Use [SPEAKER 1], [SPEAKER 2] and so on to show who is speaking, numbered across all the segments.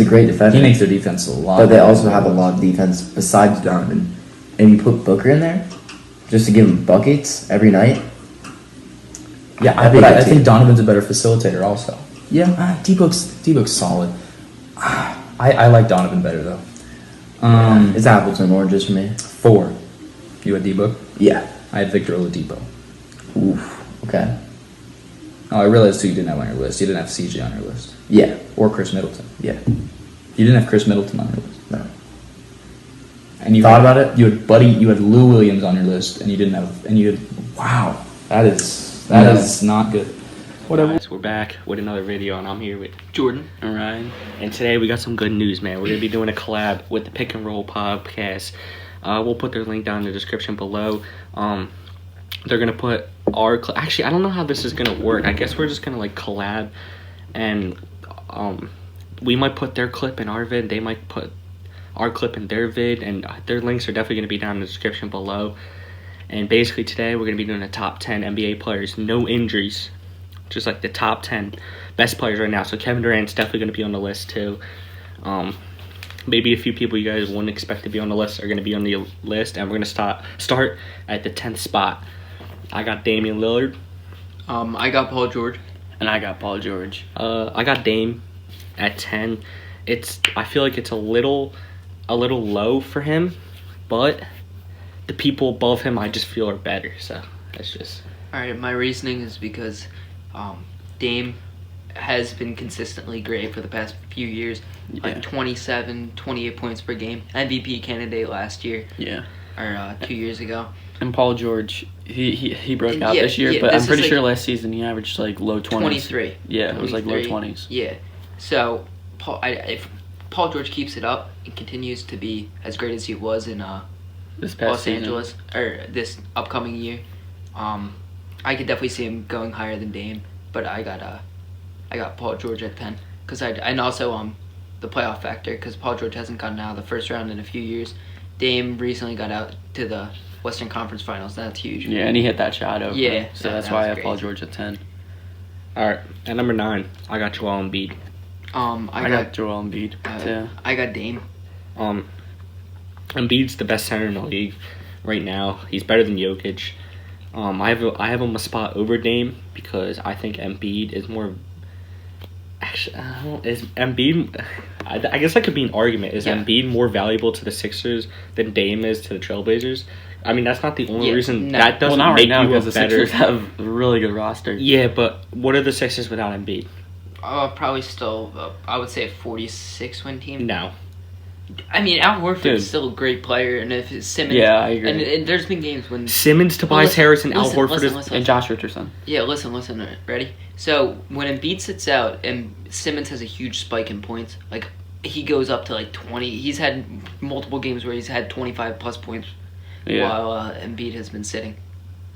[SPEAKER 1] a great defender.
[SPEAKER 2] He makes their defense a lot.
[SPEAKER 1] But they also have a lot of defense besides Donovan. And you put Booker in there just to give him buckets every night.
[SPEAKER 2] Yeah, I think Donovan's a better facilitator also.
[SPEAKER 1] Yeah.
[SPEAKER 2] D-Book's solid. I like Donovan better, though.
[SPEAKER 1] It's apples and oranges for me.
[SPEAKER 2] 4. You had D-Book?
[SPEAKER 1] Yeah.
[SPEAKER 2] I had Victor Oladipo.
[SPEAKER 1] Oof. Okay.
[SPEAKER 2] Oh, I realized who you didn't have on your list. You didn't have CJ on your list.
[SPEAKER 1] Yeah.
[SPEAKER 2] Or Chris Middleton.
[SPEAKER 1] Yeah.
[SPEAKER 2] You didn't have Chris Middleton on your list.
[SPEAKER 1] No.
[SPEAKER 2] And you
[SPEAKER 1] thought about it?
[SPEAKER 2] You had Lou Williams on your list, and you didn't have. And you had. Wow, that is not good.
[SPEAKER 3] Whatever. Guys, we're back with another video, and I'm here with Jordan and Ryan. And today we got some good news, man. We're gonna be doing a collab with the Pick and Roll podcast. We'll put their link down in the description below. They're gonna put our actually, I don't know how this is gonna work. I guess we're just gonna like collab, and we might put their clip in our vid. They might put our clip in their vid, and their links are definitely going to be down in the description below. And basically today we're going to be doing the top 10 NBA players, no injuries, just like the top 10 best players right now. So Kevin Durant's definitely going to be on the list too. Maybe a few people you guys wouldn't expect to be on the list are going to be on the list, and we're going to start at the 10th spot. I got Damian Lillard.
[SPEAKER 4] I got Paul George.
[SPEAKER 5] And I got Paul George.
[SPEAKER 3] I got Dame at 10. I feel like it's a little low for him, but the people above him I just feel are better. So that's just.
[SPEAKER 4] All right, my reasoning is because Dame has been consistently great for the past few years.
[SPEAKER 5] Yeah.
[SPEAKER 4] Like 27, 28 points per game. MVP candidate last year.
[SPEAKER 5] Yeah.
[SPEAKER 4] Or 2 years ago.
[SPEAKER 5] And Paul George, he broke out
[SPEAKER 4] Yeah,
[SPEAKER 5] this year,
[SPEAKER 4] yeah,
[SPEAKER 5] but
[SPEAKER 4] this
[SPEAKER 5] I'm pretty
[SPEAKER 4] is
[SPEAKER 5] sure
[SPEAKER 4] like
[SPEAKER 5] last season he averaged like low 20s.
[SPEAKER 4] 23.
[SPEAKER 5] Yeah, it was like low
[SPEAKER 4] 23.
[SPEAKER 5] 20s.
[SPEAKER 4] Yeah. So if Paul George keeps it up and continues to be as great as he was in
[SPEAKER 5] This past
[SPEAKER 4] Los
[SPEAKER 5] season.
[SPEAKER 4] Angeles, or this upcoming year, I could definitely see him going higher than Dame. But I got Paul George at 10 and also the playoff factor, because Paul George hasn't gotten out of the first round in a few years. Dame recently got out to the Western Conference Finals. That's huge.
[SPEAKER 5] Yeah, and he hit that shot over.
[SPEAKER 4] Yeah,
[SPEAKER 5] So
[SPEAKER 4] that
[SPEAKER 5] that's why I have
[SPEAKER 4] was
[SPEAKER 5] Paul
[SPEAKER 4] crazy.
[SPEAKER 5] George at 10.
[SPEAKER 3] All right, at number 9, I got Joel Embiid.
[SPEAKER 4] I
[SPEAKER 5] got Joel Embiid too.
[SPEAKER 4] I got Dame.
[SPEAKER 3] Embiid's the best center in the league right now. He's better than Jokic. I have him a spot over Dame because I think Embiid is more. Actually, is Embiid? I guess that could be an argument. Is Embiid more valuable to the Sixers than Dame is to the Trailblazers? I mean, that's not the only reason.
[SPEAKER 4] No.
[SPEAKER 3] That doesn't
[SPEAKER 5] Well, not
[SPEAKER 3] make
[SPEAKER 5] right now
[SPEAKER 3] you a
[SPEAKER 5] because the
[SPEAKER 3] better.
[SPEAKER 5] Sixers have a really good roster.
[SPEAKER 3] Yeah, but what are the Sixers without Embiid?
[SPEAKER 4] Probably still, I would say a 46 win team.
[SPEAKER 3] No.
[SPEAKER 4] I mean, Al Horford
[SPEAKER 5] Dude.
[SPEAKER 4] is still a great player, and if it's Simmons,
[SPEAKER 5] Yeah, I agree.
[SPEAKER 4] And there's been games when
[SPEAKER 3] Simmons, Tobias
[SPEAKER 4] listen,
[SPEAKER 3] Harris, and Al
[SPEAKER 4] listen,
[SPEAKER 3] Horford
[SPEAKER 4] listen,
[SPEAKER 3] is.
[SPEAKER 4] listen.
[SPEAKER 5] And Josh Richardson.
[SPEAKER 4] Yeah, listen, ready? So, when Embiid sits out and Simmons has a huge spike in points, like, he goes up to, like, 20. He's had multiple games where he's had 25-plus points while Embiid has been sitting.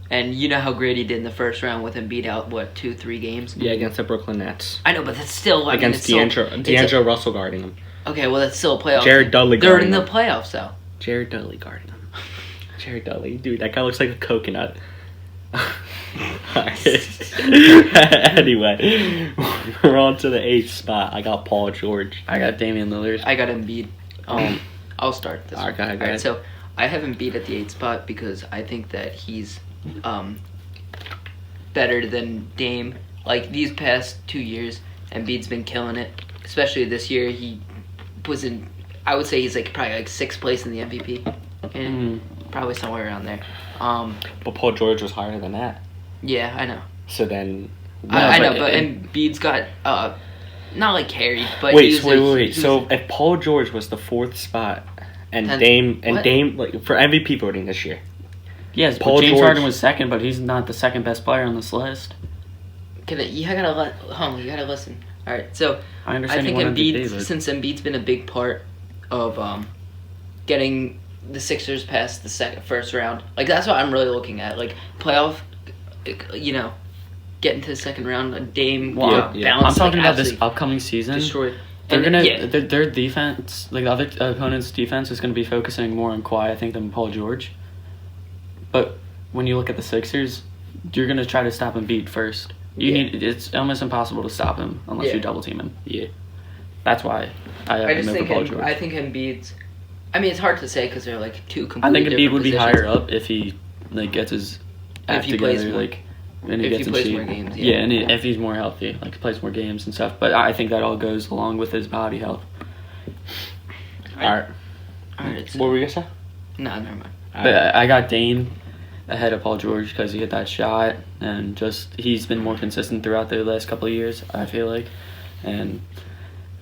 [SPEAKER 4] And you know how great he did in the first round with Embiid out, 2-3 games?
[SPEAKER 3] Yeah, against the Brooklyn Nets.
[SPEAKER 4] I know, but that's still...
[SPEAKER 3] Against D'Angelo Russell guarding him.
[SPEAKER 4] Okay, well, that's still a playoff.
[SPEAKER 3] Jared Dudley
[SPEAKER 4] They're
[SPEAKER 3] guarding
[SPEAKER 4] in the
[SPEAKER 3] him.
[SPEAKER 4] playoffs, though.
[SPEAKER 3] Jared Dudley guarding him. Jared Dudley. Dude, that guy looks like a coconut. Anyway, we're on to the 8th spot. I got Paul George.
[SPEAKER 5] I got Damian Lillard.
[SPEAKER 4] I got Embiid. I'll start this one.
[SPEAKER 3] Go ahead.
[SPEAKER 4] Alright, so I have Embiid at the 8th spot because I think that he's better than Dame. Like, these past 2 years, Embiid's been killing it. Especially this year, he was in, I would say he's probably 6th place in the MVP. And probably somewhere around there.
[SPEAKER 3] But Paul George was higher than that.
[SPEAKER 4] Yeah, I know.
[SPEAKER 3] So then...
[SPEAKER 4] I know, but Embiid's got, not carried, but
[SPEAKER 3] Wait. So if Paul George was the 4th spot, and Dame, for MVP voting this year...
[SPEAKER 5] Yes,
[SPEAKER 3] Paul
[SPEAKER 5] but James
[SPEAKER 3] George-
[SPEAKER 5] Harden was 2nd, but he's not the 2nd best player on this list.
[SPEAKER 4] you gotta listen. All right, so
[SPEAKER 5] I
[SPEAKER 4] I
[SPEAKER 5] understand
[SPEAKER 4] think
[SPEAKER 5] you wanted
[SPEAKER 4] Embiid,
[SPEAKER 5] David.
[SPEAKER 4] since Embiid's been a big part of getting the Sixers past the first round, that's what I'm really looking at. Playoff, getting to the second round. Dame,
[SPEAKER 5] Well,
[SPEAKER 3] yeah.
[SPEAKER 4] balance.
[SPEAKER 5] I'm talking about this
[SPEAKER 4] absolutely
[SPEAKER 5] upcoming season.
[SPEAKER 4] destroyed.
[SPEAKER 5] They're
[SPEAKER 4] And,
[SPEAKER 5] gonna their defense, the other opponent's defense, is gonna be focusing more on Kawhi, I think, than Paul George. But when you look at the Sixers, you're gonna try to stop Embiid first. It's almost impossible to stop him unless you double team him.
[SPEAKER 3] Yeah.
[SPEAKER 5] That's why I have
[SPEAKER 4] I
[SPEAKER 5] him
[SPEAKER 4] just
[SPEAKER 5] over
[SPEAKER 4] think
[SPEAKER 5] Paul George.
[SPEAKER 4] I think Embiid's. I mean, it's hard to say because they're like two
[SPEAKER 5] I
[SPEAKER 4] completely
[SPEAKER 5] think Embiid
[SPEAKER 4] different
[SPEAKER 5] would be
[SPEAKER 4] positions.
[SPEAKER 5] higher up if he like gets his act
[SPEAKER 4] he
[SPEAKER 5] together,
[SPEAKER 4] plays more.
[SPEAKER 5] like and he
[SPEAKER 4] If he
[SPEAKER 5] gets in
[SPEAKER 4] plays
[SPEAKER 5] shape.
[SPEAKER 4] more games,
[SPEAKER 5] yeah,
[SPEAKER 4] yeah.
[SPEAKER 5] and if he's more healthy, like plays more games and stuff. But I think that all goes along with his body health.
[SPEAKER 3] All right.
[SPEAKER 4] All right,
[SPEAKER 3] What were we gonna say?
[SPEAKER 4] no, never mind.
[SPEAKER 5] But I got Dame ahead of Paul George because he hit that shot and just he's been more consistent throughout the last couple of years, I feel like. And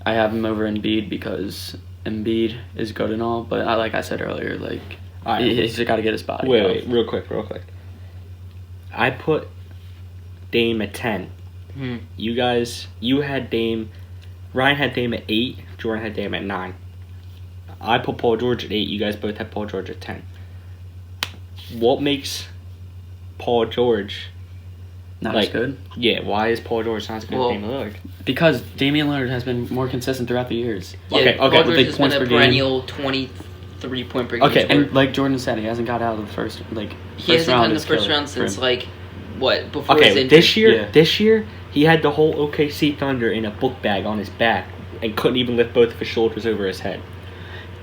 [SPEAKER 5] I have him over Embiid because Embiid is good and all, but like I said earlier, like
[SPEAKER 3] All right.
[SPEAKER 5] he's got to get his body.
[SPEAKER 3] Wait,
[SPEAKER 5] health.
[SPEAKER 3] real quick. I put Dame at 10.
[SPEAKER 4] Hmm.
[SPEAKER 3] You had Dame. Ryan had Dame at 8. Jordan had Dame at 9. I put Paul George at 8. You guys both had Paul George at 10. What makes Paul George
[SPEAKER 5] Not
[SPEAKER 3] like
[SPEAKER 5] as good
[SPEAKER 3] Yeah, why is Paul George not as good
[SPEAKER 4] Well,
[SPEAKER 3] as Dame Lillard?
[SPEAKER 5] because Damian Lillard has been more consistent throughout the years.
[SPEAKER 4] Yeah,
[SPEAKER 3] Okay,
[SPEAKER 4] Paul
[SPEAKER 3] okay.
[SPEAKER 4] George
[SPEAKER 5] Like
[SPEAKER 4] has
[SPEAKER 5] points
[SPEAKER 4] been
[SPEAKER 5] per
[SPEAKER 4] a
[SPEAKER 5] game.
[SPEAKER 4] perennial 23 point per game.
[SPEAKER 3] Okay,
[SPEAKER 4] scorer.
[SPEAKER 5] And like Jordan said, he hasn't got out of the first
[SPEAKER 4] He hasn't
[SPEAKER 5] round
[SPEAKER 4] done the
[SPEAKER 5] is
[SPEAKER 4] first
[SPEAKER 5] killer
[SPEAKER 4] round
[SPEAKER 5] for him.
[SPEAKER 4] since like what before his
[SPEAKER 3] Okay,
[SPEAKER 4] injury.
[SPEAKER 3] this year he had the whole OKC Thunder in a book bag on his back and couldn't even lift both of his shoulders over his head.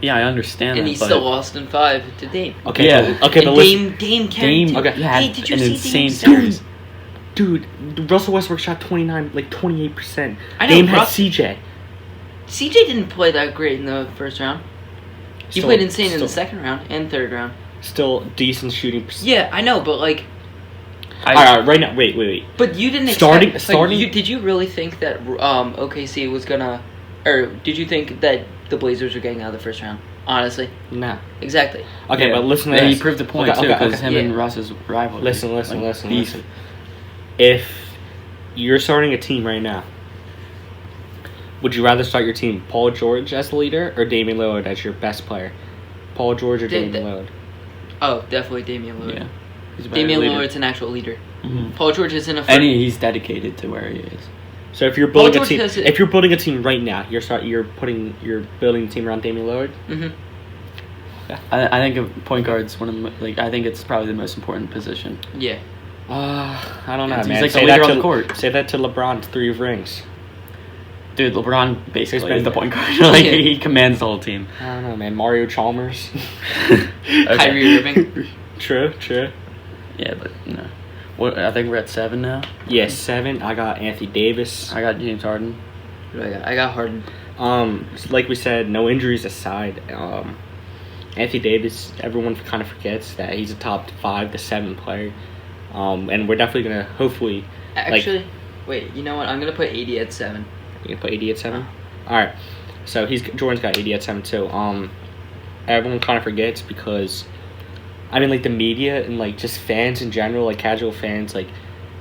[SPEAKER 5] Yeah, I understand
[SPEAKER 4] and
[SPEAKER 5] that,
[SPEAKER 4] he
[SPEAKER 5] but
[SPEAKER 4] still lost in 5 to Dame.
[SPEAKER 3] Okay,
[SPEAKER 5] Yeah.
[SPEAKER 3] but, okay,
[SPEAKER 4] and
[SPEAKER 3] but listen,
[SPEAKER 4] Dame
[SPEAKER 5] Dame
[SPEAKER 4] carried.
[SPEAKER 3] okay.
[SPEAKER 5] had
[SPEAKER 4] Hey, did you
[SPEAKER 5] an
[SPEAKER 4] see
[SPEAKER 5] insane
[SPEAKER 4] Dame's
[SPEAKER 5] series.
[SPEAKER 3] dude, Russell Westbrook shot 28%.
[SPEAKER 4] I know,
[SPEAKER 3] Dame had
[SPEAKER 4] Russ-
[SPEAKER 3] CJ.
[SPEAKER 4] CJ didn't play that great in the first round. He
[SPEAKER 3] Still-
[SPEAKER 4] played insane in the
[SPEAKER 3] still-
[SPEAKER 4] second round and third round.
[SPEAKER 3] Still decent shooting.
[SPEAKER 4] Yeah, I know, but like,
[SPEAKER 3] All right, right now, wait.
[SPEAKER 4] but you didn't
[SPEAKER 3] Starting-
[SPEAKER 4] expect,
[SPEAKER 3] starting-
[SPEAKER 4] did you really think that OKC was gonna, or did you think that the Blazers were getting out of the first round? Honestly,
[SPEAKER 3] Nah.
[SPEAKER 4] exactly.
[SPEAKER 3] Okay,
[SPEAKER 5] Yeah.
[SPEAKER 3] but listen to
[SPEAKER 5] Yeah,
[SPEAKER 3] this.
[SPEAKER 5] he proved the point
[SPEAKER 3] Okay,
[SPEAKER 5] too,
[SPEAKER 3] okay,
[SPEAKER 5] because
[SPEAKER 3] okay.
[SPEAKER 5] him and
[SPEAKER 4] Yeah.
[SPEAKER 5] Russ's rivalry.
[SPEAKER 3] Listen.
[SPEAKER 5] like, beef.
[SPEAKER 3] If you're starting a team right now, would you rather start your team Paul George as the leader or Damian Lillard as your best player? Paul George or
[SPEAKER 4] Did-
[SPEAKER 3] Damian Lillard?
[SPEAKER 4] Oh, definitely Damian Lillard.
[SPEAKER 5] Yeah, he's a better
[SPEAKER 4] Damian
[SPEAKER 5] leader.
[SPEAKER 4] Lillard's an actual leader.
[SPEAKER 5] Mhm.
[SPEAKER 4] Paul George isn't a.
[SPEAKER 5] And he's dedicated to where he is.
[SPEAKER 3] So if you're
[SPEAKER 4] Paul
[SPEAKER 3] building a
[SPEAKER 4] George
[SPEAKER 3] team,
[SPEAKER 4] has it-
[SPEAKER 3] if you're building a team right now, you're building a team around Damian Lillard.
[SPEAKER 4] Hmm.
[SPEAKER 5] I think a point guard's one of the, like I think it's probably the most important position.
[SPEAKER 4] Yeah.
[SPEAKER 3] I don't know,
[SPEAKER 5] He's
[SPEAKER 3] man.
[SPEAKER 5] like the
[SPEAKER 3] say
[SPEAKER 5] leader
[SPEAKER 3] that
[SPEAKER 5] on
[SPEAKER 3] to
[SPEAKER 5] the court.
[SPEAKER 3] Say that to LeBron's 3 rings.
[SPEAKER 5] Dude, LeBron basically
[SPEAKER 3] been-
[SPEAKER 5] is the point guard. Like
[SPEAKER 4] Yeah.
[SPEAKER 5] he commands the whole team.
[SPEAKER 3] I don't know, man. Mario Chalmers.
[SPEAKER 4] Kyrie Irving.
[SPEAKER 3] True.
[SPEAKER 5] Yeah, but no. What I think we're at 7 now.
[SPEAKER 3] Yeah, 7. I got Anthony Davis.
[SPEAKER 5] I got James Harden.
[SPEAKER 4] I got Harden.
[SPEAKER 3] Like we said, no injuries aside, Anthony Davis, everyone kind of forgets that he's a top 5 to 7 player. And we're definitely gonna hopefully
[SPEAKER 4] Actually, wait. You know what? I'm gonna put 80 at 7.
[SPEAKER 3] you can put 80 at 7. All right, so Jordan's got 80 at 7 too. Everyone kind of forgets because, I mean, like the media and like just fans in general, like casual fans, like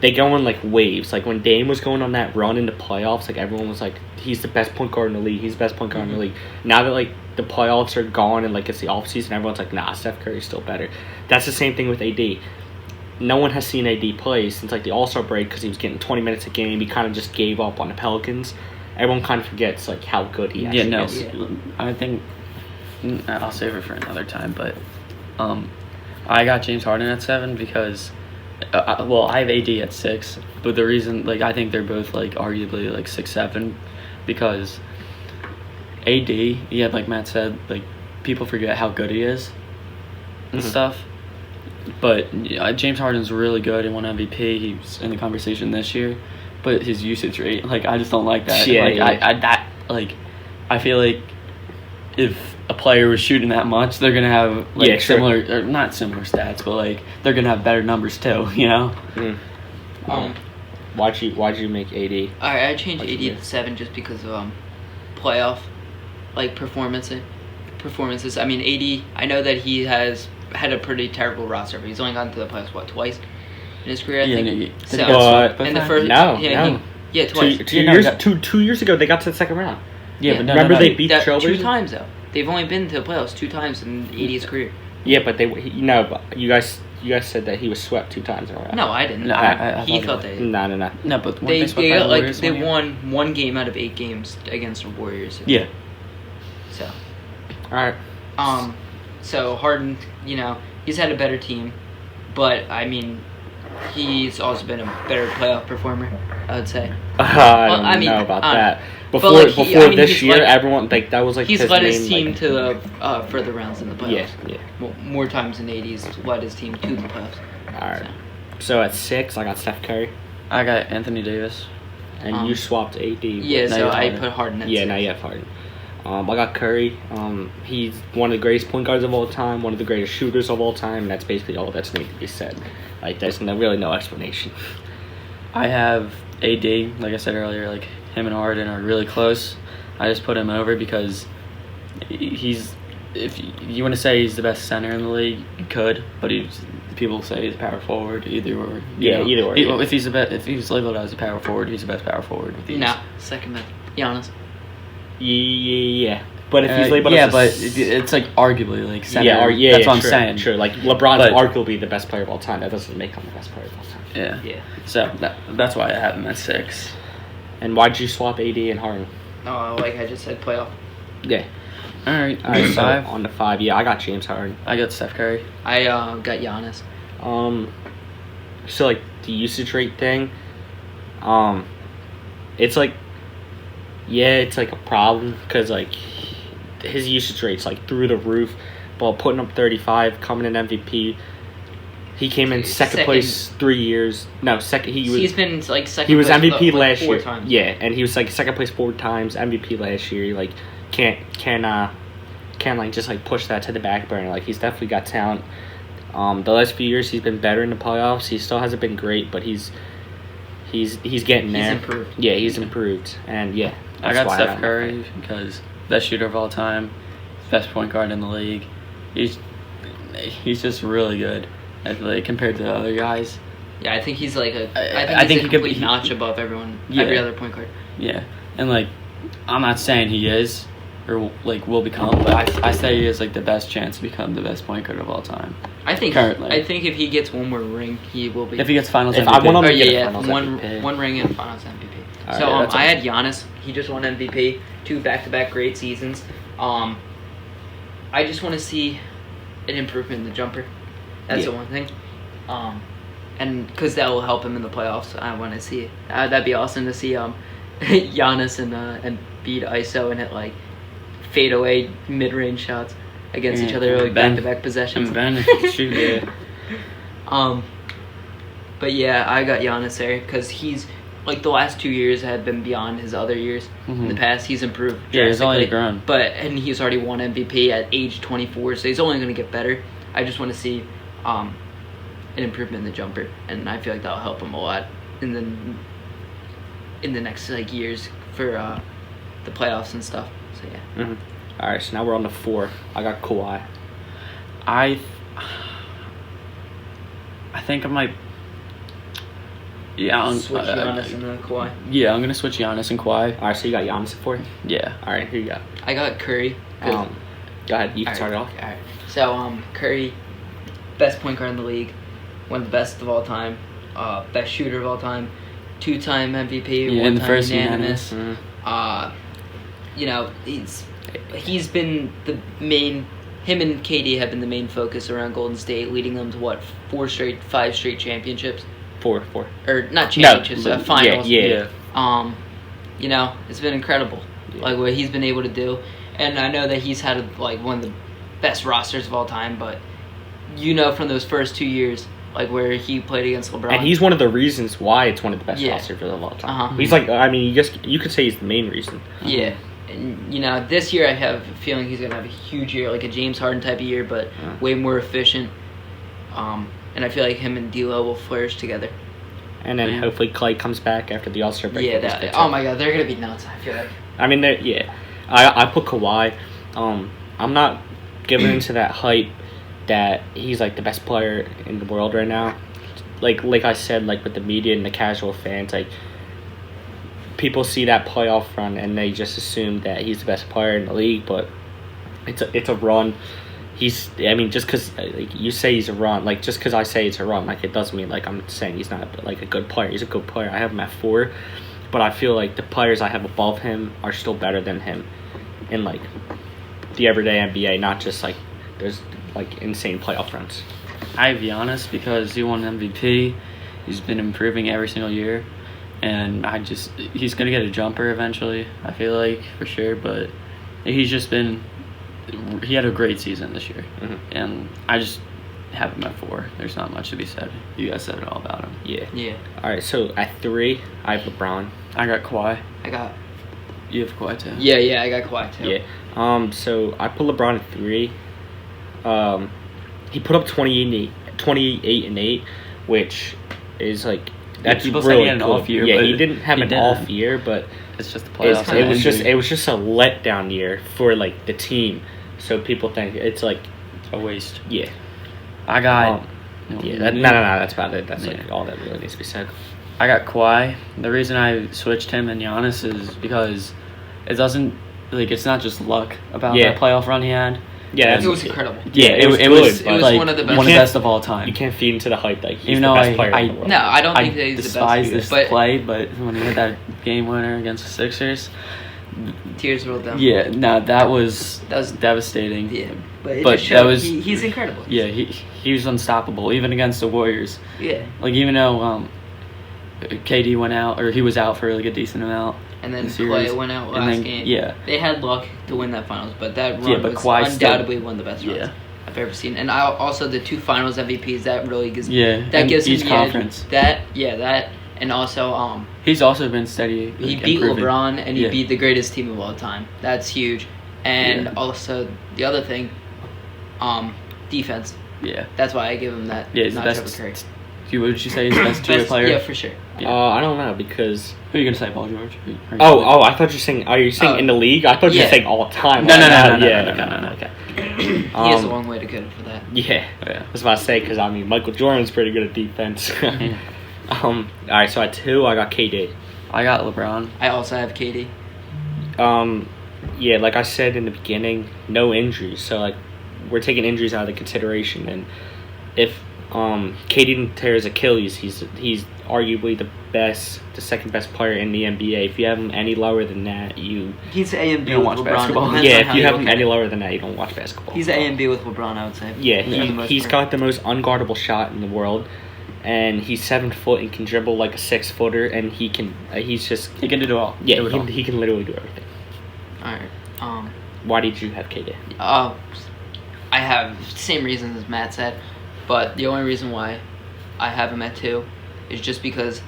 [SPEAKER 3] they go in like waves. Like when Dame was going on that run into playoffs, like everyone was like, he's the best point guard in the league. He's the best point guard in the league. Now that like the playoffs are gone and like it's the off season, everyone's like, nah, Steph Curry's still better. That's the same thing with AD. No one has seen AD play since like the All-Star break because he was getting 20 minutes a game. He kind of just gave up on the Pelicans. Everyone kind of forgets like how good he actually is.
[SPEAKER 5] I think I'll save it for another time. But I got James Harden at 7 because, I have AD at 6. But the reason, like, I think they're both like arguably like 6, 7, because AD, yeah, like Matt said, like people forget how good he is and stuff. But James Harden's really good. He won MVP. He was in the conversation this year. But his usage rate, like, I just don't like that.
[SPEAKER 3] Yeah,
[SPEAKER 5] like,
[SPEAKER 3] yeah.
[SPEAKER 5] I feel like if a player was shooting that much, they're gonna have like
[SPEAKER 3] Yeah, sure.
[SPEAKER 5] similar, or not similar stats, but like they're gonna have better numbers too. You know?
[SPEAKER 3] Why'd you make AD?
[SPEAKER 4] I changed
[SPEAKER 3] What'd
[SPEAKER 4] 80
[SPEAKER 3] you do?
[SPEAKER 4] to 7 just because of playoff like performances. I mean, 80. I know that he has had a pretty terrible roster, but he's only gotten to the playoffs twice in his career. I
[SPEAKER 5] Yeah,
[SPEAKER 4] think.
[SPEAKER 5] and he-
[SPEAKER 4] So,
[SPEAKER 5] did he get swept
[SPEAKER 4] and
[SPEAKER 5] both
[SPEAKER 4] the
[SPEAKER 5] times?
[SPEAKER 4] first
[SPEAKER 3] No.
[SPEAKER 4] twice.
[SPEAKER 3] Two years ago they got to the second round.
[SPEAKER 5] Yeah, but no,
[SPEAKER 3] Remember
[SPEAKER 5] no,
[SPEAKER 3] they beat
[SPEAKER 4] That, 2
[SPEAKER 3] Trailblazers?
[SPEAKER 4] times though. They've only been to the playoffs 2 times in 80's career.
[SPEAKER 3] Yeah, but but you guys said that he was swept 2 times in a row.
[SPEAKER 4] No, I didn't.
[SPEAKER 5] No, I
[SPEAKER 4] He
[SPEAKER 5] thought
[SPEAKER 4] thought
[SPEAKER 5] it
[SPEAKER 4] they.
[SPEAKER 3] No.
[SPEAKER 5] No, but weren't
[SPEAKER 4] They
[SPEAKER 5] swept by the Warriors
[SPEAKER 4] they
[SPEAKER 5] one year?
[SPEAKER 4] won 1 game out of 8 games against the Warriors.
[SPEAKER 5] Yeah.
[SPEAKER 4] So.
[SPEAKER 3] All right.
[SPEAKER 4] So Harden, he's had a better team, but I mean, he's also been a better playoff performer, I would say.
[SPEAKER 3] I don't
[SPEAKER 4] I mean,
[SPEAKER 3] know about that. before
[SPEAKER 4] like,
[SPEAKER 3] this
[SPEAKER 4] he's
[SPEAKER 3] year,
[SPEAKER 4] led-
[SPEAKER 3] everyone like that was like
[SPEAKER 4] He's
[SPEAKER 3] his
[SPEAKER 4] led
[SPEAKER 3] main,
[SPEAKER 4] his team
[SPEAKER 3] like,
[SPEAKER 4] to the further rounds in the playoffs.
[SPEAKER 3] yeah.
[SPEAKER 4] More times than 80, he's led his team to the playoffs.
[SPEAKER 3] All right. So at 6, I got Steph Curry,
[SPEAKER 5] I got Anthony Davis.
[SPEAKER 3] and you swapped AD.
[SPEAKER 4] Yeah,
[SPEAKER 5] Now
[SPEAKER 4] so
[SPEAKER 5] you
[SPEAKER 4] I
[SPEAKER 5] have
[SPEAKER 4] put Harden at
[SPEAKER 3] Yeah,
[SPEAKER 4] 6.
[SPEAKER 3] now you have Harden. I got Curry. He's one of the greatest point guards of all time, one of the greatest shooters of all time, and that's basically all that's needed to be said. Like, there's really no explanation.
[SPEAKER 5] I have AD. Like I said earlier, like him and Harden are really close. I just put him over because he's. If you want to say he's the best center in the league, you could, but people say he's a power forward. Either or.
[SPEAKER 3] Either or. Yeah.
[SPEAKER 5] If he's labeled as a power forward, he's the best power forward. With these.
[SPEAKER 4] No, second man. Giannis.
[SPEAKER 3] Yeah. But if he's labeled
[SPEAKER 5] yeah,
[SPEAKER 3] as
[SPEAKER 5] but it's like arguably like center.
[SPEAKER 3] yeah,
[SPEAKER 5] that's what I'm
[SPEAKER 3] true,
[SPEAKER 5] saying.
[SPEAKER 3] True, like LeBron's
[SPEAKER 5] But-
[SPEAKER 3] arguably the best player of all time. That doesn't make him the best player of all time.
[SPEAKER 5] Yeah.
[SPEAKER 4] Yeah.
[SPEAKER 5] So that's why I have him at 6.
[SPEAKER 3] And why'd you swap AD and Harden?
[SPEAKER 4] Oh, like I just said, playoff.
[SPEAKER 3] Yeah.
[SPEAKER 5] All right.
[SPEAKER 3] All right, so
[SPEAKER 5] 5.
[SPEAKER 3] on the 5, yeah, I got James Harden.
[SPEAKER 5] I got Steph Curry.
[SPEAKER 4] I got Giannis.
[SPEAKER 3] So like the usage rate thing, it's like, yeah, it's like a problem because like his usage rate's like through the roof, but putting up 35, coming in MVP. He came in second place 3 years. No, second.
[SPEAKER 4] He's been like second.
[SPEAKER 3] He was
[SPEAKER 4] place
[SPEAKER 3] MVP
[SPEAKER 4] like
[SPEAKER 3] last
[SPEAKER 4] 4
[SPEAKER 3] year.
[SPEAKER 4] times.
[SPEAKER 3] Yeah, and he was like second place 4 times, MVP last year. Like can't like just like push that to the back burner. Like he's definitely got talent. The last few years he's been better in the playoffs. He still hasn't been great, but he's getting there.
[SPEAKER 4] He's improved.
[SPEAKER 3] Yeah, he's improved, and yeah,
[SPEAKER 5] I
[SPEAKER 3] that's
[SPEAKER 5] got
[SPEAKER 3] why
[SPEAKER 5] Steph
[SPEAKER 3] him.
[SPEAKER 5] Curry because best shooter of all time, best point guard in the league. He's just really good, like compared to the other guys.
[SPEAKER 4] Yeah, I think he's like
[SPEAKER 5] I
[SPEAKER 4] I think
[SPEAKER 5] think
[SPEAKER 4] he's a
[SPEAKER 5] he could
[SPEAKER 4] complete
[SPEAKER 5] be-
[SPEAKER 4] notch above everyone,
[SPEAKER 5] Yeah.
[SPEAKER 4] every other point guard.
[SPEAKER 5] Yeah, and like I'm not saying he is or like will become, but I say he has like the best chance to become the best point guard of all time.
[SPEAKER 4] I think
[SPEAKER 5] Currently.
[SPEAKER 4] I think if he gets one more ring, he will be.
[SPEAKER 5] If he gets Finals
[SPEAKER 3] If
[SPEAKER 5] MVP.
[SPEAKER 3] I want him
[SPEAKER 4] Oh
[SPEAKER 3] to get a
[SPEAKER 4] yeah,
[SPEAKER 3] Finals
[SPEAKER 4] one
[SPEAKER 3] MVP.
[SPEAKER 4] ring and Finals MVP.
[SPEAKER 3] All
[SPEAKER 4] So
[SPEAKER 3] right, that's
[SPEAKER 4] I
[SPEAKER 3] okay.
[SPEAKER 4] had Giannis. He just won MVP, 2 back-to-back great seasons. I just want to see an improvement in the jumper. That's the one thing. And because that will help him in the playoffs. I want to see. That'd be awesome to see Giannis and beat ISO and hit like fadeaway mid-range shots against each other, like
[SPEAKER 5] Ben-
[SPEAKER 4] back-to-back possessions.
[SPEAKER 5] And Ben, if you shoot, yeah.
[SPEAKER 4] But yeah, I got Giannis there because he's like the last 2 years have been beyond his other years. In the past, he's improved.
[SPEAKER 5] Yeah, he's only
[SPEAKER 4] drastically.
[SPEAKER 5] grown.
[SPEAKER 4] And he's already won MVP at age 24, so he's only going to get better. I just want to see an improvement in the jumper, and I feel like that'll help him a lot in the next like years for the playoffs and stuff. So yeah.
[SPEAKER 3] Mhm. All right, so now we're on the 4. I got Kawhi.
[SPEAKER 5] I think I might. Yeah,
[SPEAKER 4] Switch Giannis and then Kawhi.
[SPEAKER 5] Yeah, I'm gonna switch Giannis and Kawhi.
[SPEAKER 3] All right, so you got Giannis at 4.
[SPEAKER 5] Yeah.
[SPEAKER 3] All right, who you got?
[SPEAKER 4] I got Curry. 'cause-
[SPEAKER 3] Go ahead, you can start it off.
[SPEAKER 4] Alright. So Curry, best point guard in the league, one of the best of all time, best shooter of all time, 2-time MVP,
[SPEAKER 5] Yeah, in
[SPEAKER 4] one
[SPEAKER 5] the
[SPEAKER 4] time
[SPEAKER 5] first
[SPEAKER 4] unanimous.
[SPEAKER 3] Mhm.
[SPEAKER 4] You know, he's been the main. Him and KD have been the main focus around Golden State, leading them to 5 straight championships,
[SPEAKER 3] 4.
[SPEAKER 4] or not championships,
[SPEAKER 3] but-
[SPEAKER 4] finals.
[SPEAKER 3] Yeah.
[SPEAKER 4] You know, it's been incredible, like what he's been able to do. And I know that he's had like one of the best rosters of all time, but you know from those first 2 years, like where he played against LeBron.
[SPEAKER 3] And he's one of the reasons why it's one of the best
[SPEAKER 4] Yeah.
[SPEAKER 3] rosters of all time.
[SPEAKER 4] Uh-huh.
[SPEAKER 3] He's like, I mean, you could say he's the main reason.
[SPEAKER 4] Yeah. And, you know, this year I have a feeling he's going to have a huge year, like a James Harden type of year, but
[SPEAKER 3] Yeah.
[SPEAKER 4] way more efficient. And I feel like him and D'Lo will flourish together.
[SPEAKER 3] And then
[SPEAKER 5] Yeah.
[SPEAKER 3] hopefully Clay comes back after the All-Star break.
[SPEAKER 4] Yeah,
[SPEAKER 3] and just gets
[SPEAKER 4] oh
[SPEAKER 3] it.
[SPEAKER 4] my God, they're going to be nuts, I feel like.
[SPEAKER 3] I mean, yeah. I put Kawhi. I'm not giving into that hype that he's like the best player in the world right now. Like I said, like with the media and the casual fans, like people see that playoff run and they just assume that he's the best player in the league. But it's a run. Just because like, you say he's a run, like just because I say it's a run, like it doesn't mean like I'm saying he's not like a good player. He's a good player. I have him at 4, but I feel like the players I have above him are still better than him in like the everyday NBA, not just like there's like insane playoff runs.
[SPEAKER 5] I have Giannis because he won MVP. He's been improving every single year. and he's gonna get a jumper eventually. I feel like for sure, but he had a great season this year, and I just have him at 4. There's not much to be said. You guys said it all about him.
[SPEAKER 3] Yeah.
[SPEAKER 4] Yeah.
[SPEAKER 3] All right. So at 3, I have LeBron.
[SPEAKER 5] I got Kawhi. You have Kawhi too.
[SPEAKER 4] Yeah, I got Kawhi too.
[SPEAKER 3] Yeah. So I put LeBron at 3. He put up 28 and 8, which is like that's
[SPEAKER 5] people say
[SPEAKER 3] really
[SPEAKER 5] he had an
[SPEAKER 3] cool.
[SPEAKER 5] off year,
[SPEAKER 3] Yeah,
[SPEAKER 5] but
[SPEAKER 3] he didn't have
[SPEAKER 5] he
[SPEAKER 3] an
[SPEAKER 5] didn't.
[SPEAKER 3] off year, but
[SPEAKER 5] It's just the playoffs.
[SPEAKER 3] it was just a letdown year for like the team. So people think it's like
[SPEAKER 5] a waste.
[SPEAKER 3] yeah.
[SPEAKER 5] I got.
[SPEAKER 3] Yeah, that's about it. That's like
[SPEAKER 5] Yeah.
[SPEAKER 3] all that really needs to be said.
[SPEAKER 5] I got Kawhi. The reason I switched him and Giannis is because it doesn't it's not just luck about
[SPEAKER 3] Yeah.
[SPEAKER 5] that playoff run he had.
[SPEAKER 3] Yeah,
[SPEAKER 4] It was incredible.
[SPEAKER 3] Yeah, it was
[SPEAKER 5] it
[SPEAKER 3] good,
[SPEAKER 5] was
[SPEAKER 3] but
[SPEAKER 5] like
[SPEAKER 4] one of the best.
[SPEAKER 5] one of the
[SPEAKER 3] You
[SPEAKER 5] best of all time.
[SPEAKER 3] You can't feed into the hype that he's
[SPEAKER 5] Even
[SPEAKER 3] the
[SPEAKER 5] though
[SPEAKER 3] best player in the world.
[SPEAKER 4] No, I don't
[SPEAKER 5] I
[SPEAKER 4] think that he's the
[SPEAKER 5] despise
[SPEAKER 4] best.
[SPEAKER 5] this
[SPEAKER 4] But
[SPEAKER 5] play, but when he hit that game winner against the Sixers,
[SPEAKER 4] tears rolled down.
[SPEAKER 5] yeah, no, that was
[SPEAKER 4] That was
[SPEAKER 5] devastating.
[SPEAKER 4] yeah. But it
[SPEAKER 5] But
[SPEAKER 4] just
[SPEAKER 5] that
[SPEAKER 4] showed
[SPEAKER 5] was-
[SPEAKER 4] he's incredible.
[SPEAKER 5] Yeah, he was unstoppable even against the Warriors.
[SPEAKER 4] Yeah.
[SPEAKER 5] Like even though KD went out or he was out for like a decent amount.
[SPEAKER 4] And then
[SPEAKER 5] the series.
[SPEAKER 4] Clay went out
[SPEAKER 5] And
[SPEAKER 4] last
[SPEAKER 5] then-
[SPEAKER 4] game.
[SPEAKER 5] yeah.
[SPEAKER 4] They had luck to win that finals, but that run
[SPEAKER 5] Yeah, but
[SPEAKER 4] was
[SPEAKER 5] Kawhi still-
[SPEAKER 4] undoubtedly one of the best runs
[SPEAKER 5] Yeah.
[SPEAKER 4] I've ever seen. And also the 2 finals MVPs, that really gives
[SPEAKER 5] Yeah,
[SPEAKER 4] that
[SPEAKER 5] and
[SPEAKER 4] gives him
[SPEAKER 5] each
[SPEAKER 4] the
[SPEAKER 5] conference.
[SPEAKER 4] edge. That and also
[SPEAKER 5] He's also been steady.
[SPEAKER 4] he
[SPEAKER 5] like,
[SPEAKER 4] beat
[SPEAKER 5] improving.
[SPEAKER 4] LeBron and he
[SPEAKER 5] Yeah.
[SPEAKER 4] beat the greatest team of all time. That's huge. And
[SPEAKER 5] Yeah.
[SPEAKER 4] also the other thing, defense.
[SPEAKER 5] Yeah.
[SPEAKER 4] That's why I give him that.
[SPEAKER 5] Yeah, he's the
[SPEAKER 4] notch
[SPEAKER 5] best.
[SPEAKER 4] over Curry.
[SPEAKER 5] Would you say he's the best two-way player?
[SPEAKER 4] Yeah, for sure.
[SPEAKER 5] Yeah.
[SPEAKER 3] I don't know because.
[SPEAKER 5] Who are you gonna say, Paul George?
[SPEAKER 3] I thought you were saying. Are you saying
[SPEAKER 4] Oh.
[SPEAKER 3] in the league? I thought you were
[SPEAKER 4] Yeah.
[SPEAKER 3] saying all time.
[SPEAKER 5] No, no, no,
[SPEAKER 3] Yeah,
[SPEAKER 5] no,
[SPEAKER 3] yeah,
[SPEAKER 5] no, no, no, no.
[SPEAKER 3] Okay.
[SPEAKER 4] He has a long way to go for that.
[SPEAKER 3] Yeah,
[SPEAKER 5] Yeah.
[SPEAKER 3] I was about to say because I mean Michael Jordan's pretty good at defense.
[SPEAKER 5] Yeah.
[SPEAKER 3] All right, so at 2 I got KD.
[SPEAKER 5] I got LeBron.
[SPEAKER 4] I also have KD.
[SPEAKER 3] Yeah, like I said in the beginning, no injuries. So like we're taking injuries out of the consideration, and if KD tears Achilles, he's arguably the second best player in the NBA. If you have him any lower than that,
[SPEAKER 4] He's A and B
[SPEAKER 5] You don't
[SPEAKER 4] with
[SPEAKER 5] watch
[SPEAKER 4] LeBron.
[SPEAKER 5] basketball?
[SPEAKER 4] Depends
[SPEAKER 3] yeah.
[SPEAKER 4] on
[SPEAKER 3] If
[SPEAKER 4] how
[SPEAKER 3] you have
[SPEAKER 4] look
[SPEAKER 3] him
[SPEAKER 4] at
[SPEAKER 3] any
[SPEAKER 4] it.
[SPEAKER 3] lower than that, you don't watch basketball.
[SPEAKER 4] He's A and B with LeBron, I would say.
[SPEAKER 3] Yeah,
[SPEAKER 4] For the most
[SPEAKER 3] he's
[SPEAKER 4] part.
[SPEAKER 3] got the most unguardable shot in the world, and he's 7 foot and can dribble like a 6-footer, and he can. He's just
[SPEAKER 5] He can do it all.
[SPEAKER 3] yeah.
[SPEAKER 5] Do it all.
[SPEAKER 3] He can literally do everything.
[SPEAKER 4] All right.
[SPEAKER 3] Why did you have KD?
[SPEAKER 4] I have same reasons as Matt said, but the only reason why I have him at 2 is just because,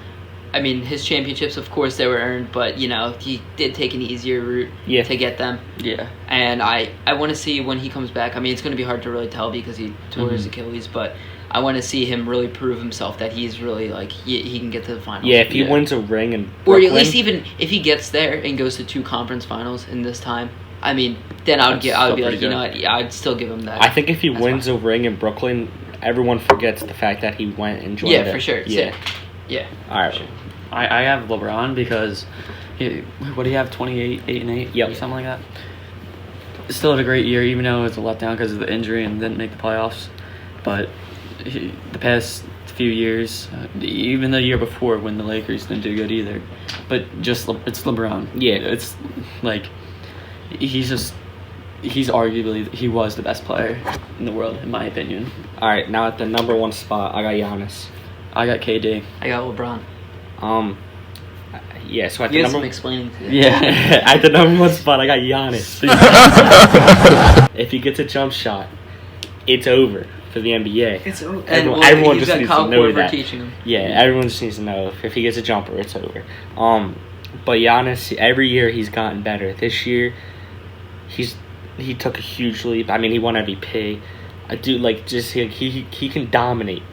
[SPEAKER 4] I mean, his championships, of course, they were earned, but you know he did take an easier route
[SPEAKER 3] Yeah.
[SPEAKER 4] to get them,
[SPEAKER 5] Yeah.
[SPEAKER 4] and I want to see when he comes back. I mean, it's going to be hard to really tell because he tore his Achilles, but I want to see him really prove himself that he's really like he can get to the finals.
[SPEAKER 3] Yeah, if he
[SPEAKER 5] Yeah.
[SPEAKER 3] wins a ring and
[SPEAKER 4] Or at least even if he gets there and goes to 2 conference finals in this time, I mean, then I would
[SPEAKER 5] That's
[SPEAKER 4] be
[SPEAKER 5] still
[SPEAKER 4] like,
[SPEAKER 5] pretty
[SPEAKER 4] you know
[SPEAKER 5] good.
[SPEAKER 4] what, yeah, I'd still give him that.
[SPEAKER 3] I think if he
[SPEAKER 4] That's
[SPEAKER 3] wins
[SPEAKER 4] fine.
[SPEAKER 3] a ring in Brooklyn, everyone forgets the fact that he went and joined.
[SPEAKER 4] Yeah,
[SPEAKER 3] it.
[SPEAKER 4] for sure.
[SPEAKER 3] Yeah.
[SPEAKER 4] Yeah.
[SPEAKER 3] All right.
[SPEAKER 5] I have LeBron because what do you have? 28, 8 and 8,
[SPEAKER 3] Yep.
[SPEAKER 5] or something like that. Still had a great year, even though it was a letdown because of the injury and didn't make the playoffs. But the past few years, even the year before when the Lakers didn't do good either, but just it's LeBron.
[SPEAKER 3] Yeah.
[SPEAKER 5] It's like he's arguably he was the best player in the world in my opinion.
[SPEAKER 3] All right. Now at the number 1 spot, I got Giannis.
[SPEAKER 5] I got KD.
[SPEAKER 4] I got LeBron.
[SPEAKER 3] Yeah. So at
[SPEAKER 4] You
[SPEAKER 3] the
[SPEAKER 4] have some
[SPEAKER 3] number
[SPEAKER 4] explaining to do.
[SPEAKER 5] Yeah.
[SPEAKER 3] at the number 1 spot, I got Giannis. If he gets a jump shot, it's over for the NBA.
[SPEAKER 4] It's and
[SPEAKER 3] Everyone
[SPEAKER 4] he's
[SPEAKER 3] just
[SPEAKER 4] got
[SPEAKER 3] needs
[SPEAKER 4] Kyle
[SPEAKER 3] to know
[SPEAKER 4] Korver
[SPEAKER 3] that.
[SPEAKER 4] teaching him.
[SPEAKER 3] Yeah, everyone just needs to know if he gets a jumper, it's over. But Giannis, every year he's gotten better. This year, he took a huge leap. I mean, he won MVP. I do like just he can dominate.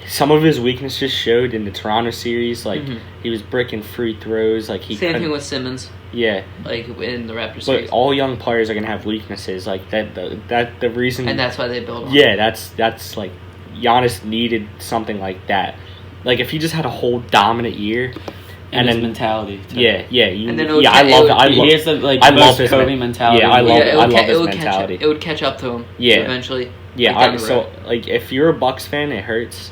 [SPEAKER 3] Some of his weaknesses showed in the Toronto series, like he was breaking free throws, like he.
[SPEAKER 4] Same
[SPEAKER 3] couldn't-
[SPEAKER 4] thing with Simmons,
[SPEAKER 3] Yeah,
[SPEAKER 4] like in the Raptors
[SPEAKER 3] but
[SPEAKER 4] series,
[SPEAKER 3] all young players are gonna have weaknesses, like that. The reason.
[SPEAKER 4] and that's why they build on.
[SPEAKER 3] Yeah, that's like Giannis needed something like that. Like if he just had a whole dominant year,
[SPEAKER 5] And his
[SPEAKER 3] then
[SPEAKER 5] mentality. Too.
[SPEAKER 3] yeah,
[SPEAKER 4] And then it would
[SPEAKER 3] I
[SPEAKER 4] ca-
[SPEAKER 3] love
[SPEAKER 4] it
[SPEAKER 3] it.
[SPEAKER 4] would-
[SPEAKER 3] I love
[SPEAKER 5] He has the like
[SPEAKER 3] I love
[SPEAKER 5] most
[SPEAKER 3] his
[SPEAKER 5] Kobe
[SPEAKER 3] men-
[SPEAKER 5] mentality.
[SPEAKER 3] Yeah, I love it.
[SPEAKER 4] it would,
[SPEAKER 3] I love his
[SPEAKER 4] it would
[SPEAKER 3] mentality.
[SPEAKER 4] Catch, it would catch up to him.
[SPEAKER 3] Yeah.
[SPEAKER 4] Eventually.
[SPEAKER 3] Yeah,
[SPEAKER 4] Like that,
[SPEAKER 3] so
[SPEAKER 4] right.
[SPEAKER 3] like if you're a Bucks fan, it hurts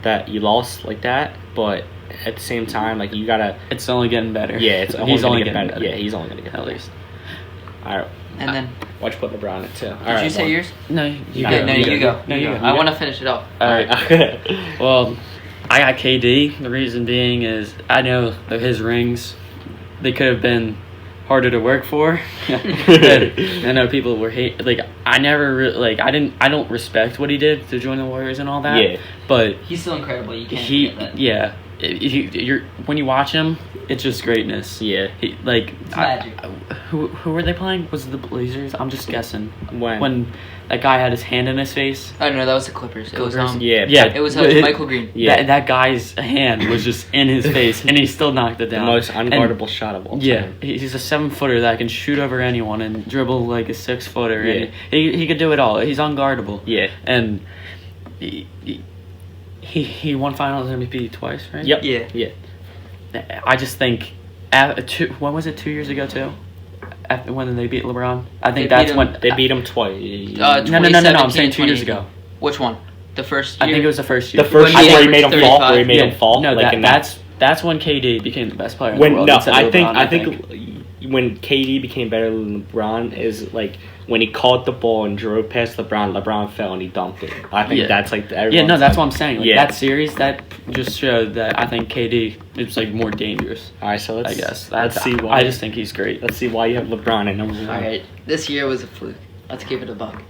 [SPEAKER 3] that you lost like that, but at the same time, like you gotta.
[SPEAKER 5] It's only getting better.
[SPEAKER 3] Yeah, it's
[SPEAKER 5] he's only
[SPEAKER 3] gonna
[SPEAKER 5] getting
[SPEAKER 3] get
[SPEAKER 5] better.
[SPEAKER 3] Yeah, he's only gonna get
[SPEAKER 5] at
[SPEAKER 3] better.
[SPEAKER 5] least.
[SPEAKER 3] All right,
[SPEAKER 4] And then
[SPEAKER 3] why'd you put LeBron at 2?
[SPEAKER 4] did you say yours?
[SPEAKER 5] No, you
[SPEAKER 3] No,
[SPEAKER 5] go.
[SPEAKER 4] No, you go.
[SPEAKER 5] No, you go.
[SPEAKER 4] I want to finish it off.
[SPEAKER 5] All right. Well, I got KD. The reason being is I know that his rings, they could have been harder to work for. I know people were I don't respect what he did to join the Warriors and all that.
[SPEAKER 3] Yeah.
[SPEAKER 5] But
[SPEAKER 4] He's still incredible. You can't forget that.
[SPEAKER 5] yeah. You're when you watch him, it's just greatness.
[SPEAKER 3] Yeah.
[SPEAKER 4] magic.
[SPEAKER 5] Who were they playing? Was it the Blazers? I'm just guessing.
[SPEAKER 3] When
[SPEAKER 5] That guy had his hand in his face.
[SPEAKER 4] Oh no, that was the Clippers. It was
[SPEAKER 3] yeah.
[SPEAKER 4] It was
[SPEAKER 5] but
[SPEAKER 4] Michael Green.
[SPEAKER 3] Yeah.
[SPEAKER 5] That guy's hand was just in his face, and he still knocked it
[SPEAKER 3] The
[SPEAKER 5] down.
[SPEAKER 3] most
[SPEAKER 5] And-
[SPEAKER 3] unguardable shot of all time.
[SPEAKER 5] Yeah, he's a 7-footer that can shoot over anyone and dribble like a 6-footer.
[SPEAKER 3] Yeah.
[SPEAKER 5] And he could do it all. He's unguardable.
[SPEAKER 3] Yeah.
[SPEAKER 5] And he won Finals MVP twice, right?
[SPEAKER 3] Yep.
[SPEAKER 4] Yeah.
[SPEAKER 3] Yeah.
[SPEAKER 5] I just think, when was it, 2 years ago too? After when they beat LeBron, I think
[SPEAKER 4] They
[SPEAKER 5] that's
[SPEAKER 4] beat
[SPEAKER 5] when
[SPEAKER 3] They beat him twice.
[SPEAKER 5] No. I'm saying 2 years
[SPEAKER 4] 2018.
[SPEAKER 5] ago.
[SPEAKER 4] Which one? The first year?
[SPEAKER 5] I think it was the first year.
[SPEAKER 3] The first
[SPEAKER 4] When
[SPEAKER 3] year
[SPEAKER 4] he
[SPEAKER 3] where he made him
[SPEAKER 4] averaged
[SPEAKER 3] fall. Where he made
[SPEAKER 4] 35.
[SPEAKER 3] him fall.
[SPEAKER 5] No,
[SPEAKER 3] like in that.
[SPEAKER 5] that's when KD became the best player in the
[SPEAKER 3] When
[SPEAKER 5] world.
[SPEAKER 3] no,
[SPEAKER 5] instead of
[SPEAKER 3] I think
[SPEAKER 5] LeBron,
[SPEAKER 3] I think when KD became better than LeBron is like when he caught the ball and drove past LeBron. LeBron fell and he dunked it. I think
[SPEAKER 5] Yeah.
[SPEAKER 3] that's like
[SPEAKER 5] Yeah, no, that's what I'm saying. Like,
[SPEAKER 3] Yeah.
[SPEAKER 5] that series, that just showed that I think KD is like more dangerous.
[SPEAKER 3] All right, so let's
[SPEAKER 5] I guess.
[SPEAKER 3] let's see why.
[SPEAKER 5] I just think he's great.
[SPEAKER 3] Let's see why you have LeBron at number one.
[SPEAKER 4] All right, this year was a fluke. Let's give it a buck.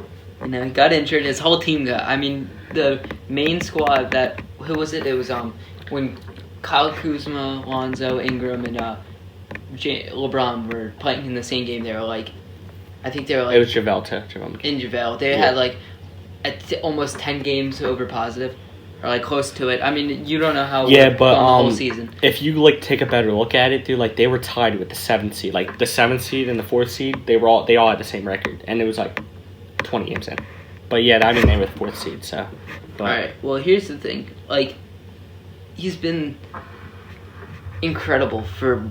[SPEAKER 4] You know, he got injured. His whole team got. I mean, the main squad that who was it? It was when Kyle Kuzma, Lonzo, Ingram, and LeBron were playing in the same game. They were like, I think they were like
[SPEAKER 3] It was JaVale too. JaVale.
[SPEAKER 4] in JaVale. They
[SPEAKER 3] Yeah.
[SPEAKER 4] had like almost 10 games over positive, or like close to it. I mean, you don't know how.
[SPEAKER 3] Yeah,
[SPEAKER 4] we're
[SPEAKER 3] but
[SPEAKER 4] going the whole season.
[SPEAKER 3] if you like take a better look at it, dude, like they were tied with the 7th seed. Like the 7th seed and the 4th seed, they all had the same record, and it was like 20 games in. But yeah, I mean they were the 4th seed, so. But,
[SPEAKER 4] All right. Well, here's the thing. Like, he's been incredible for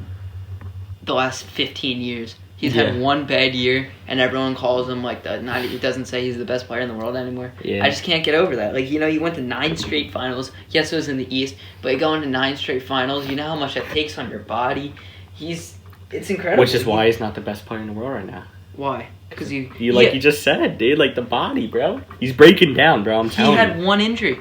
[SPEAKER 4] the last 15 years. He's had
[SPEAKER 5] Yeah.
[SPEAKER 4] one bad year, and everyone calls him like the. Not, he doesn't say he's the best player in the world anymore.
[SPEAKER 3] Yeah.
[SPEAKER 4] I just can't get over that. Like, you know, he went to 9 straight finals. Yes, it was in the East, but going to 9 straight finals, you know how much that takes on your body. It's incredible.
[SPEAKER 3] Which is why he's not the best player in the world right now.
[SPEAKER 4] Why? Because
[SPEAKER 3] You you just said, dude, like the body, bro. He's breaking down, bro. I'm
[SPEAKER 4] he
[SPEAKER 3] telling
[SPEAKER 4] had
[SPEAKER 3] you.
[SPEAKER 4] one injury.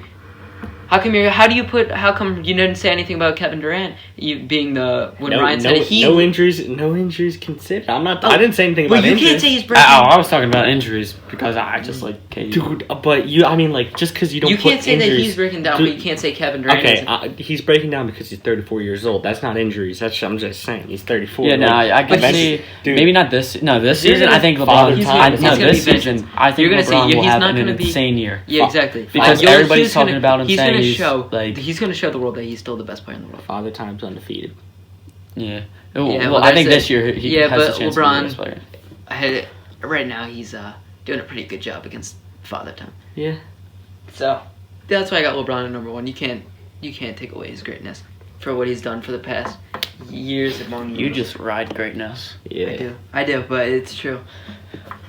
[SPEAKER 4] How come how come you didn't say anything about Kevin Durant? You being when Ryan said he
[SPEAKER 3] no injuries considered. I didn't say anything
[SPEAKER 4] But
[SPEAKER 3] about
[SPEAKER 4] you
[SPEAKER 3] injuries.
[SPEAKER 4] can't say he's breaking.
[SPEAKER 5] I was talking about injuries because I just like KD.
[SPEAKER 3] Dude, but I mean, like, just because you don't
[SPEAKER 4] You
[SPEAKER 3] put
[SPEAKER 4] can't say that
[SPEAKER 3] injuries,
[SPEAKER 4] he's breaking down,
[SPEAKER 3] Dude,
[SPEAKER 4] but you can't say Kevin Durant.
[SPEAKER 3] Okay,
[SPEAKER 4] isn't.
[SPEAKER 3] he's breaking down because he's 34 years old. That's not injuries. I'm just saying. He's 34.
[SPEAKER 5] Yeah, no,
[SPEAKER 3] like,
[SPEAKER 5] I can
[SPEAKER 3] but
[SPEAKER 5] see.
[SPEAKER 3] dude,
[SPEAKER 5] Maybe not this. No, this
[SPEAKER 4] You're
[SPEAKER 5] season.
[SPEAKER 4] gonna-
[SPEAKER 5] I think
[SPEAKER 3] Father
[SPEAKER 5] LeBron.
[SPEAKER 3] time.
[SPEAKER 4] He's
[SPEAKER 5] No,
[SPEAKER 4] gonna
[SPEAKER 5] this
[SPEAKER 4] be
[SPEAKER 5] season. I think
[SPEAKER 4] You're gonna say,
[SPEAKER 5] LeBron
[SPEAKER 4] yeah,
[SPEAKER 5] will
[SPEAKER 4] he's
[SPEAKER 5] have
[SPEAKER 4] not
[SPEAKER 5] an
[SPEAKER 4] gonna be-
[SPEAKER 5] insane year.
[SPEAKER 4] Yeah, exactly.
[SPEAKER 5] Because
[SPEAKER 4] He's
[SPEAKER 5] everybody's
[SPEAKER 4] gonna-
[SPEAKER 5] talking about him
[SPEAKER 4] he's
[SPEAKER 5] saying
[SPEAKER 4] gonna
[SPEAKER 5] he's,
[SPEAKER 4] show
[SPEAKER 5] like-
[SPEAKER 4] he's gonna show the world that he's still the best player in the world.
[SPEAKER 3] Father Time's undefeated.
[SPEAKER 5] Yeah.
[SPEAKER 4] Yeah,
[SPEAKER 5] Well,
[SPEAKER 4] well,
[SPEAKER 5] I think
[SPEAKER 4] that's
[SPEAKER 5] this
[SPEAKER 4] it.
[SPEAKER 5] year he
[SPEAKER 4] Yeah,
[SPEAKER 5] has
[SPEAKER 4] but
[SPEAKER 5] a chance to be
[SPEAKER 4] LeBron-
[SPEAKER 5] the best player.
[SPEAKER 4] Right now, he's doing a pretty good job against Father Time.
[SPEAKER 3] Yeah.
[SPEAKER 4] So that's why I got LeBron at number one. You can't take away his greatness for what he's done for the past years among
[SPEAKER 5] You just ride greatness.
[SPEAKER 3] Yeah.
[SPEAKER 4] I do, but it's true.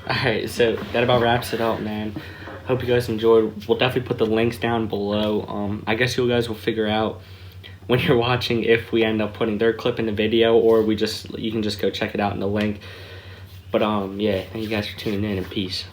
[SPEAKER 3] All right, so that about wraps it up, man. Hope you guys enjoyed. We'll definitely put the links down below. I guess you guys will figure out when you're watching if we end up putting their clip in the video or you can just go check it out in the link. But yeah, thank you guys for tuning in and peace.